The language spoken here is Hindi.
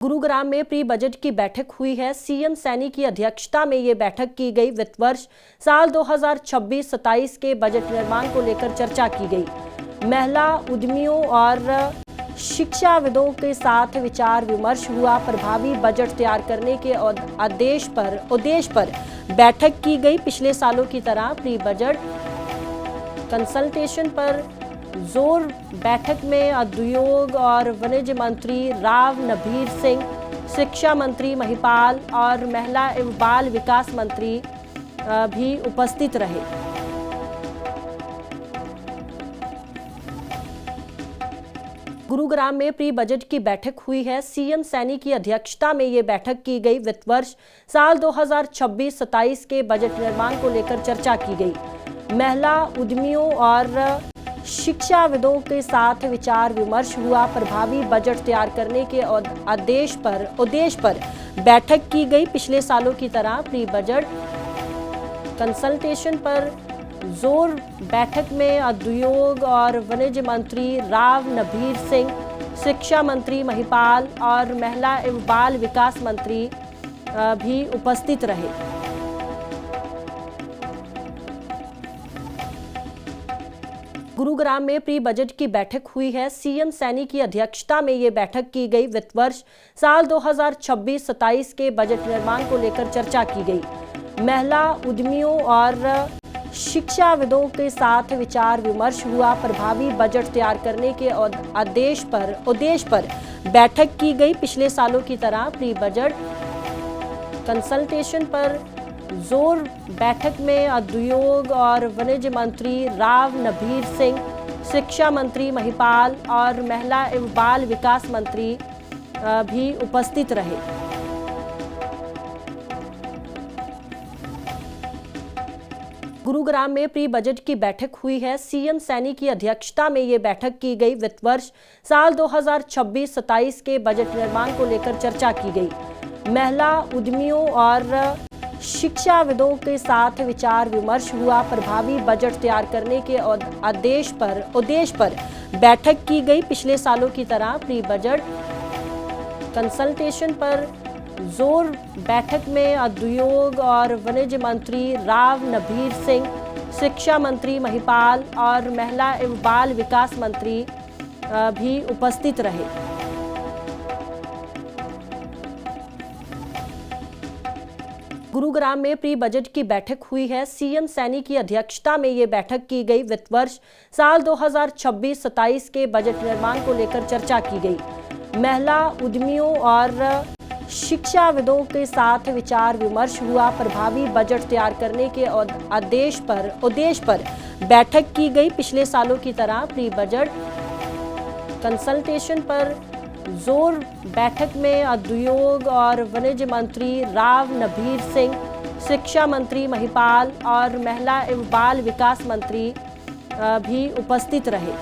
गुरुग्राम में प्री बजट की बैठक हुई है। सीएम सैनी की अध्यक्षता में ये बैठक की गई। वित्त वर्ष साल 2026-27 के बजट निर्माण को लेकर चर्चा की गई। महिला उद्यमियों और शिक्षाविदों के साथ विचार विमर्श हुआ। प्रभावी बजट तैयार करने के उद्देश्य पर बैठक की गई। पिछले सालों की तरह प्री बजट कंसल्टेशन पर जोर। बैठक में उद्योग और वाणिज्य मंत्री राव नभीर सिंह, शिक्षा मंत्री महिपाल और महिला एवं बाल विकास मंत्री भी उपस्थित रहे। गुरुग्राम में प्री बजट की बैठक हुई है। सीएम सैनी की अध्यक्षता में ये बैठक की गई। वित्त वर्ष साल 2026-27 के बजट निर्माण को लेकर चर्चा की गई। महिला उद्यमियों और शिक्षाविदों के साथ विचार विमर्श हुआ। प्रभावी बजट तैयार करने के उद्देश्य पर बैठक की गई। पिछले सालों की तरह प्री बजट कंसल्टेशन पर जोर। बैठक में उद्योग और वाणिज्य मंत्री राव नभीर सिंह, शिक्षा मंत्री महिपाल और महिला एवं बाल विकास मंत्री भी उपस्थित रहे। गुरुग्राम में प्री बजट की बैठक हुई है। सीएम सैनी की अध्यक्षता में ये बैठक की गई। वित्त वर्ष साल 2026-27 के बजट निर्माण को लेकर चर्चा की गई। महिला उद्यमियों और शिक्षाविदों के साथ विचार विमर्श हुआ। प्रभावी बजट तैयार करने के उद्देश्य पर बैठक की गई। पिछले सालों की तरह प्री बजट कंसल्टेशन पर जोर। बैठक में उद्योग और वाणिज्य मंत्री राव नभीर सिंह, शिक्षा मंत्री महिपाल और महिला एवं बाल विकास मंत्री भी उपस्थित रहे। गुरुग्राम में प्री बजट की बैठक हुई है। सीएम सैनी की अध्यक्षता में ये बैठक की गई। वित्त वर्ष साल 2026-27 के बजट निर्माण को लेकर चर्चा की गई। महिला उद्यमियों और शिक्षाविदों के साथ विचार विमर्श हुआ। प्रभावी बजट तैयार करने के उद्देश्य पर बैठक की गई। पिछले सालों की तरह प्री बजट कंसल्टेशन पर जोर। बैठक में उद्योग और वाणिज्य मंत्री राव नभीर सिंह, शिक्षा मंत्री महिपाल और महिला एवं बाल विकास मंत्री भी उपस्थित रहे। गुरुग्राम में प्री बजट की बैठक हुई है। सीएम सैनी की अध्यक्षता में ये बैठक की गई। वित्त वर्ष साल 2026-27 के बजट निर्माण को लेकर चर्चा की गई। महिला उद्यमियों और शिक्षाविदों के साथ विचार विमर्श हुआ। प्रभावी बजट तैयार करने के उद्देश्य पर बैठक की गई। पिछले सालों की तरह प्री बजट कंसल्टेशन पर जोर। बैठक में उद्योग और वाणिज्य मंत्री राव नभीर सिंह, शिक्षा मंत्री महिपाल और महिला एवं बाल विकास मंत्री भी उपस्थित रहे।